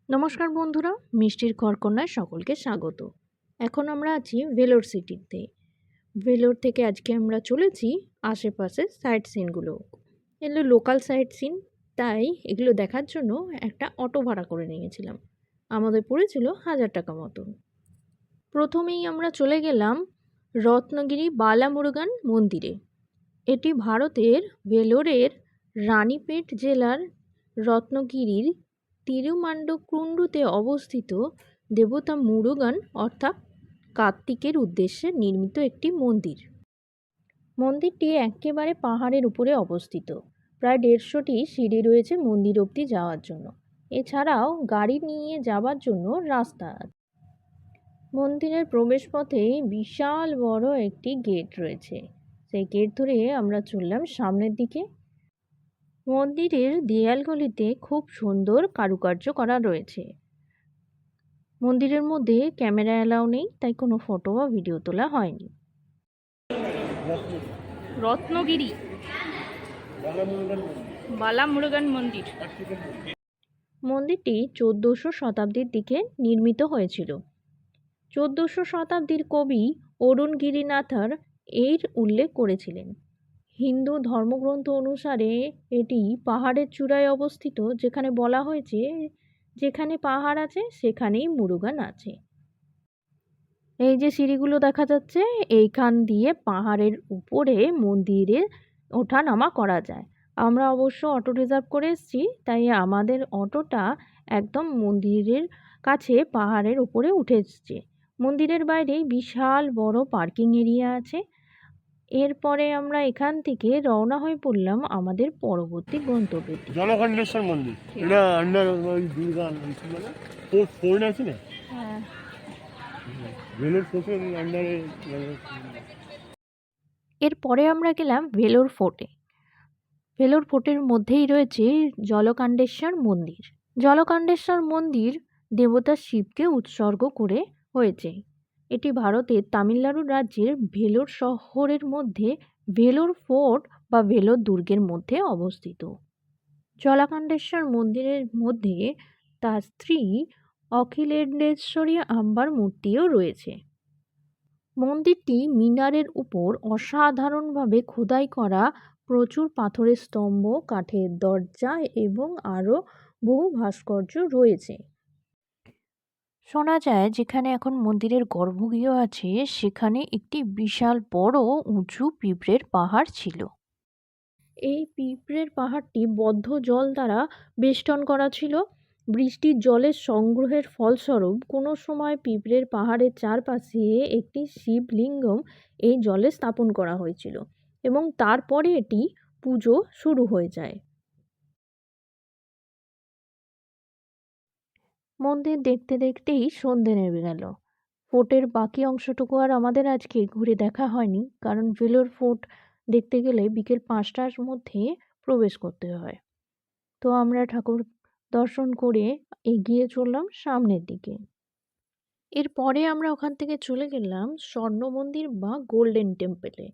নমস্কার বন্ধুরা, মিষ্টির ঘরকন্যায় সকলকে স্বাগত। এখন আমরা আছি ভেলোর সিটিতে। ভেলোর থেকে আজকে আমরা চলেছি আশেপাশে সাইট সিনগুলো। এগুলো লোকাল সাইট সিন, তাই এগুলো দেখার জন্য একটা অটো ভাড়া করে নিয়েছিলাম। আমাদের পড়েছিল 1000 টাকা মতন। প্রথমেই আমরা চলে গেলাম রত্নগিরি বালামুরুগান মন্দিরে। এটি ভারতের ভেলোরের রানীপেট জেলার রত্নগিরির তিরুমান্ডকুন্ডুতে অবস্থিত দেবতা মুরুগান অর্থাৎ কার্তিকের উদ্দেশ্যে নির্মিত একটি মন্দির। মন্দিরটি একেবারে পাহাড়ের উপরে অবস্থিত। প্রায় 150টি সিঁড়ি রয়েছে মন্দির অবধি যাওয়ার জন্য। এছাড়াও গাড়ি নিয়ে যাওয়ার জন্য রাস্তা আছে। মন্দিরের প্রবেশপথে বিশাল বড় একটি গেট রয়েছে। সেই গেট ধরে আমরা চললাম সামনের দিকে। মন্দিরের দেয়ালগুলিতে খুব সুন্দর কারুকার্য করা রয়েছে। মন্দিরের মধ্যে ক্যামেরা অ্যালাউ নেই, তাই কোনো ফটো বা ভিডিও তোলা হয়নি। রত্নগিরি বালামুরুগান মন্দির। মন্দিরটি 1400 শতাব্দীর দিকে নির্মিত হয়েছিল। 1400 শতাব্দীর কবি অরুণ গিরিনাথর এর উল্লেখ করেছিলেন। হিন্দু ধর্মগ্রন্থ অনুসারে এটি পাহাড়ের চূড়ায় অবস্থিত, যেখানে বলা হয়েছে যেখানে পাহাড় আছে সেখানেই মুরুগান আছে। এই যে সিঁড়িগুলো দেখা যাচ্ছে, এইখান দিয়ে পাহাড়ের উপরে মন্দিরে ওঠা নামা করা যায়। আমরা অবশ্য অটো রিজার্ভ করে এসেছি, তাই আমাদের অটোটা একদম মন্দিরের কাছে পাহাড়ের উপরে উঠে এসছে। মন্দিরের বাইরেই বিশাল বড় পার্কিং এরিয়া আছে। এরপরে আমরা এখান থেকে রওনা হয়ে পড়লাম আমাদের পরবর্তী গন্তব্যে। জলখণ্ডেশ্বর মন্দির, এটা আন্ডার ওই দুর্গা ফোর্ট আছে না, হ্যাঁ, ভেলোর ফোর্টের আন্ডারে। এরপরে আমরা গেলাম ভেলোর ফোর্টে। ভেলোর ফোর্টের মধ্যেই রয়েছে জলকাণ্ডেশ্বর মন্দির। জলকাণ্ডেশ্বর মন্দির দেবতা শিবকে উৎসর্গ করে হয়েছে। এটি ভারতের তামিলনাড়ু রাজ্যের ভেলোর শহরের মধ্যে ভেলোর ফোর্ট বা ভেলোর দুর্গের মধ্যে অবস্থিত। জলকাণ্ডেশ্বর মন্দিরের মধ্যে তার স্ত্রী অখিলেন্দ্রেশ্বরী আম্বার মূর্তিও রয়েছে। মন্দিরটি মিনারের উপর অসাধারণভাবে খোদাই করা প্রচুর পাথরের স্তম্ভ, কাঠের দরজা এবং আরও বহু ভাস্কর্য রয়েছে। শোনা যায় যেখানে এখন মন্দিরের গর্ভগৃহ আছে সেখানে একটি বিশাল বড় উঁচু পিঁপড়ের পাহাড় ছিল। এই পিঁপড়ের পাহাড়টি বদ্ধ জল দ্বারা বেষ্টন করা ছিল। বৃষ্টির জলের সংগ্রহের ফলস্বরূপ কোনো সময় পিঁপড়ের পাহাড়ের চারপাশে একটি শিবলিঙ্গম এই জলে স্থাপন করা হয়েছিল এবং তারপরে এটি পুজো শুরু হয়ে যায়। মন্দির দেখতে দেখতেই সন্ধে নেমে গেল। ফোর্টের বাকি অংশটুকু আর আমাদের আজকে ঘুরে দেখা হয়নি, কারণ ভেলোর ফোর্ট দেখতে গেলে বিকেল 5টার মধ্যে প্রবেশ করতে হয়। তো আমরা ঠাকুর দর্শন করে এগিয়ে চললাম সামনের দিকে। এরপরে আমরা ওখান থেকে চলে গেলাম স্বর্ণ মন্দির বা গোল্ডেন টেম্পলে।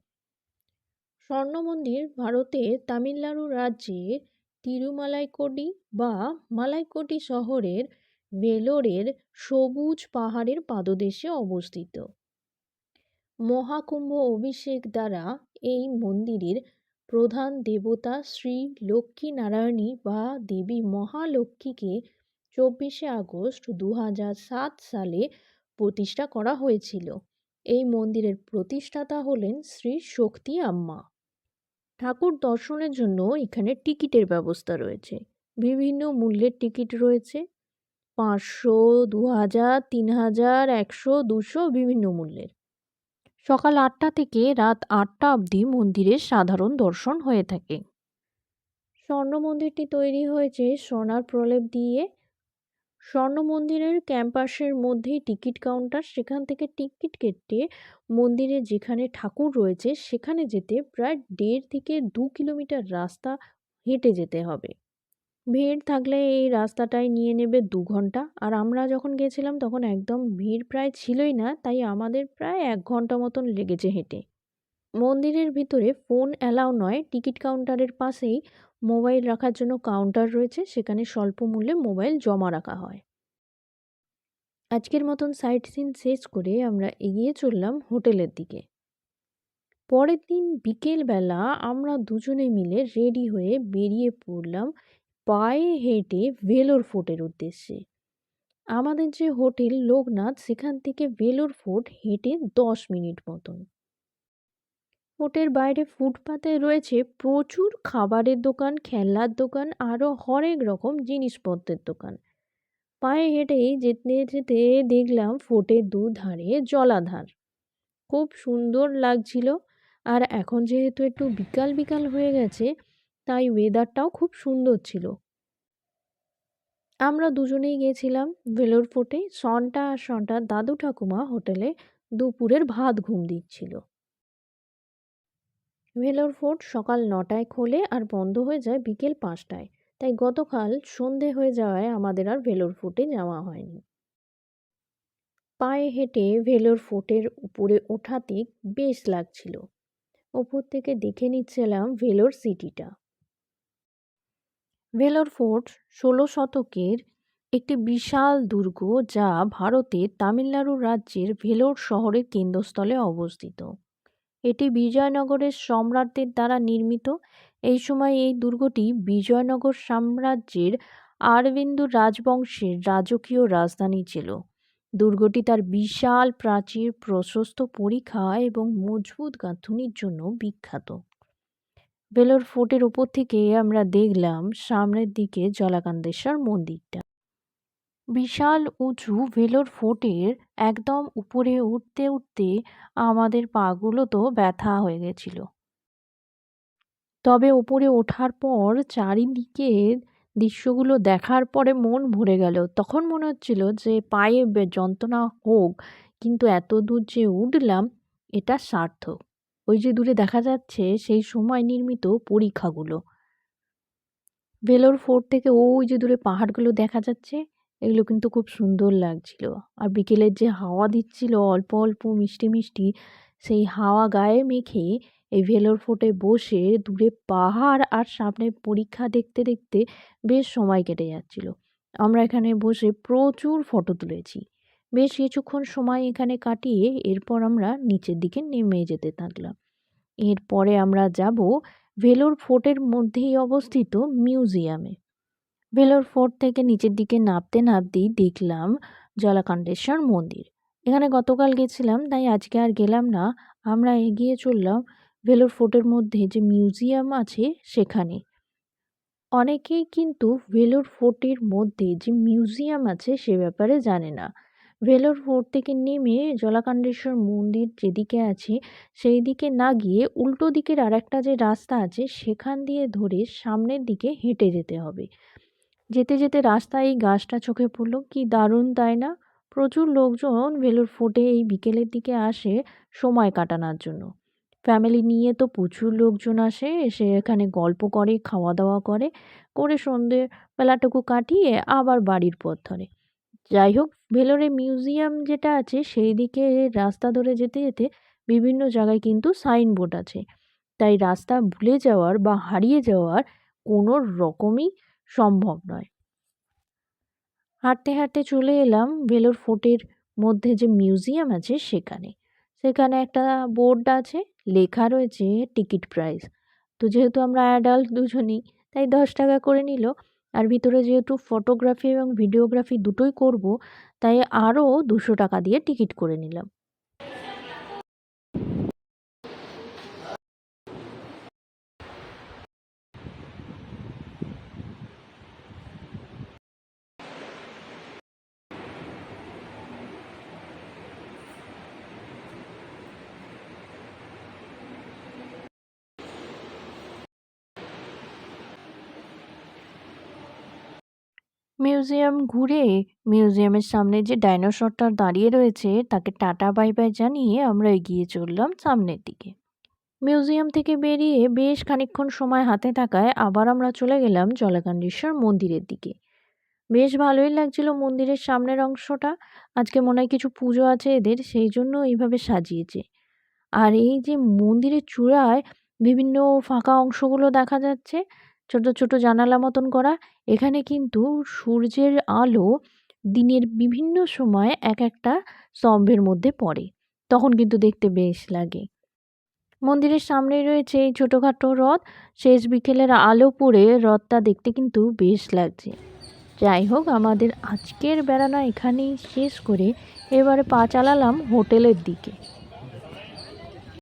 স্বর্ণ মন্দির ভারতের তামিলনাড়ু রাজ্যের তিরুমালাইকোডি বা মালাইকোডি শহরের ভেলোরের সবুজ পাহাড়ের পাদদেশে অবস্থিত। মহাকুম্ভ অভিষেক দ্বারা এই মন্দিরের প্রধান দেবতা শ্রী লক্ষ্মী নারায়ণী বা দেবী মহালক্ষ্মীকে 24শে আগস্ট 2007 সালে প্রতিষ্ঠা করা হয়েছিল। এই মন্দিরের প্রতিষ্ঠাতা হলেন শ্রী শক্তি আম্মা। ঠাকুর দর্শনের জন্য এখানে টিকিটের ব্যবস্থা রয়েছে। বিভিন্ন মূল্যের টিকিট রয়েছে, 500, 2000, 3000, 100, 200 বিভিন্ন মূল্যের। সকাল 8টা থেকে রাত 8টা অবধি মন্দিরের সাধারণ দর্শন হয়ে থাকে। স্বর্ণ মন্দিরটি তৈরি হয়েছে সোনার প্রলেপ দিয়ে। স্বর্ণ মন্দিরের ক্যাম্পাসের মধ্যেই টিকিট কাউন্টার, সেখান থেকে টিকিট কেটে মন্দিরে যেখানে ঠাকুর রয়েছে সেখানে যেতে প্রায় 1.5 থেকে 2 কিলোমিটার রাস্তা হেঁটে যেতে হবে। ভিড় থাকলে এই রাস্তাটাই নিয়ে নেবে 2 ঘন্টা, আর আমরা যখন গেছিলাম তখন একদম ভিড় প্রায় ছিলই না, তাই আমাদের প্রায় 1 ঘন্টা মতন লেগেছে হেঁটে। মন্দিরের ভিতরে ফোন অ্যালাউ নয়। টিকিট কাউন্টারের পাশেই মোবাইল রাখার জন্য কাউন্টার রয়েছে, সেখানে স্বল্প মূল্যে মোবাইল জমা রাখা হয়। আজকের মতন সাইট সিন শেষ করে আমরা এগিয়ে চললাম হোটেলের দিকে। পরের দিন বিকেলবেলা আমরা দুজনে মিলে রেডি হয়ে বেরিয়ে পড়লাম পায়ে হেঁটে ভেলোর ফোর্টের উদ্দেশ্যে। আমাদের যে হোটেল লোকনাথ, সেখান থেকে ভেলোর ফোর্ট হেঁটে 10 মিনিট মতন। ফোর্টের বাইরে ফুটপাতে রয়েছে প্রচুর খাবারের দোকান, খেলনার দোকান, আরও হরেক রকম জিনিসপত্রের দোকান। পায়ে হেঁটেই যেতে যেতে দেখলাম ফোর্টের দুধারে জলাধার। খুব সুন্দর লাগছিল। আর এখন যেহেতু একটু বিকাল বিকাল হয়ে গেছে, তাই ওয়েদারটাও খুব সুন্দর ছিল। আমরা দুজনেই গেছিলাম ভেলোর ফোর্টে। সনটা আর সনটার দাদু ঠাকুমা হোটেলে দুপুরের ভাত ঘুম দিচ্ছিল। ভেলোর ফোর্ট সকাল 9টায় খোলে আর বন্ধ হয়ে যায় বিকেল 5টায়। তাই গতকাল সন্ধে হয়ে যাওয়ায় আমাদের আর ভেলোর ফোর্টে যাওয়া হয়নি। পায়ে হেঁটে ভেলোর ফোর্টের উপরে ওঠাতে বেশ লাগছিল। ওপর থেকে দেখে নিচ্ছিলাম ভেলোর সিটিটা। ভেলোর ফোর্ট 16 শতকের একটি বিশাল দুর্গ, যা ভারতের তামিলনাড়ু রাজ্যের ভেলোর শহরের কেন্দ্রস্থলে অবস্থিত। এটি বিজয়নগরের সম্রাটদের দ্বারা নির্মিত। এই সময় এই দুর্গটি বিজয়নগর সাম্রাজ্যের আরবিন্দু রাজবংশের রাজকীয় রাজধানী ছিল। দুর্গটি তার বিশাল প্রাচীর, প্রশস্ত পরিখা এবং মজবুত গাঁথুনির জন্য বিখ্যাত। ভেলোর ফোর্টের উপর থেকে আমরা দেখলাম সামনের দিকে জলাকান্দেশ্বর মন্দিরটা। বিশাল উঁচু ভেলোর ফোর্টের একদম উপরে উঠতে উঠতে আমাদের পাগুলো তো ব্যথা হয়ে গেছিল। তবে উপরে ওঠার পর চারিদিকের দৃশ্যগুলো দেখার পরে মন ভরে গেল। তখন মনে হচ্ছিল যে পায়ে যন্ত্রণা হোক, কিন্তু এত দূর যে উঠলাম এটা সার্থক। ওই যে দূরে দেখা যাচ্ছে সেই সময় নির্মিত পরিখাগুলো। ভেলোর ফোর্ট থেকে ওই যে দূরে পাহাড়গুলো দেখা যাচ্ছে, এগুলো কিন্তু খুব সুন্দর লাগছিল। আর বিকেলের যে হাওয়া দিচ্ছিল অল্প অল্প মিষ্টি মিষ্টি, সেই হাওয়া গায়ে মেখে এই ভেলোর ফোর্টে বসে দূরে পাহাড় আর সামনে পরীক্ষা দেখতে দেখতে বেশ সময় কেটে যাচ্ছিল। আমরা এখানে বসে প্রচুর ফটো তুলেছি। বেশ কিছুক্ষণ সময় এখানে কাটিয়ে এরপর আমরা নিচের দিকে নেমে যেতে থাকলাম। এরপরে আমরা যাব ভেলোর ফোর্টের মধ্যেই অবস্থিত মিউজিয়ামে। ভেলোর ফোর্ট থেকে নিচের দিকে নামতে নামতেই দেখলাম জলাকান্দেশ্বর মন্দির। এখানে গতকাল গেছিলাম, তাই আজকে আর গেলাম না। আমরা এগিয়ে চললাম ভেলোর ফোর্টের মধ্যে যে মিউজিয়াম আছে সেখানে। অনেকেই কিন্তু ভেলোর ফোর্টের মধ্যে যে মিউজিয়াম আছে সে ব্যাপারে জানে না। ভেলোর ফোর্ট থেকে নেমে জলাকান্দেশ্বর মন্দির যেদিকে আছে সেই দিকে না গিয়ে উল্টো দিকের আরেকটা যে রাস্তা আছে সেখান দিয়ে ধরে সামনের দিকে হেঁটে যেতে হবে। যেতে যেতে রাস্তায় এই গাছটা চোখে পড়লো, কি দারুণ তাই না? প্রচুর লোকজন ভেলোর ফোর্টে এই বিকেলের দিকে আসে সময় কাটানোর জন্য। ফ্যামিলি নিয়ে তো প্রচুর লোকজন আসে, এসে এখানে গল্প করে, খাওয়া দাওয়া করে, করে সন্ধে বেলাটুকু কাটিয়ে আবার বাড়ির পথ ধরে। যাই হোক, ভেলোরে মিউজিয়াম যেটা আছে সেই দিকে রাস্তা ধরে যেতে যেতে বিভিন্ন জায়গায় কিন্তু সাইনবোর্ড আছে, তাই রাস্তা ভুলে যাওয়ার বা হারিয়ে যাওয়ার কোনো রকমই সম্ভব নয়। হাঁটতে হাঁটতে চলে এলাম ভেলোর ফোর্টের মধ্যে যে মিউজিয়াম আছে সেখানে। সেখানে একটা বোর্ড আছে, লেখা রয়েছে টিকিট প্রাইস। তো যেহেতু আমরা অ্যাডাল্ট দুজনেই, তাই 10 টাকা করে নিল। আর ভিতরে যেহেতু ফটোগ্রাফি এবং ভিডিওগ্রাফি দুটোই করব, তাই আরও 200 টাকা দিয়ে টিকিট করে নিলাম। মিউজিয়াম ঘুরে মিউজিয়ামের সামনে যে ডাইনোসরটা দাঁড়িয়ে রয়েছে তাকে টাটা বাই বাই জানিয়ে আমরা এগিয়ে চললাম সামনের দিকে। মিউজিয়াম থেকে বেরিয়ে বেশ খানিকক্ষণ সময় হাতে থাকায় আবার আমরা চলে গেলাম জলাকান্দেশ্বর মন্দিরের দিকে। বেশ ভালোই লাগছিল মন্দিরের সামনের অংশটা। আজকে মনে হয় কিছু পুজো আছে এদের, সেই জন্য এইভাবে সাজিয়েছে। আর এই যে মন্দিরের চূড়ায় বিভিন্ন ফাঁকা অংশগুলো দেখা যাচ্ছে, ছোট ছোট জানালা মতন করা। এখানে কিন্তু সূর্যের আলো দিনের বিভিন্ন সময় এক একটা স্তম্ভের মধ্যে পড়ে, তখন কিন্তু দেখতে বেশ লাগে। মন্দিরের সামনেই রয়েছে এই ছোটোখাটো হ্রদ, শেষ বিকেলের আলো পড়ে হ্রদটা দেখতে কিন্তু বেশ লাগছে। যাই হোক, আমাদের আজকের বেড়ানো এখানেই শেষ করে এবারে পা চালালাম হোটেলের দিকে।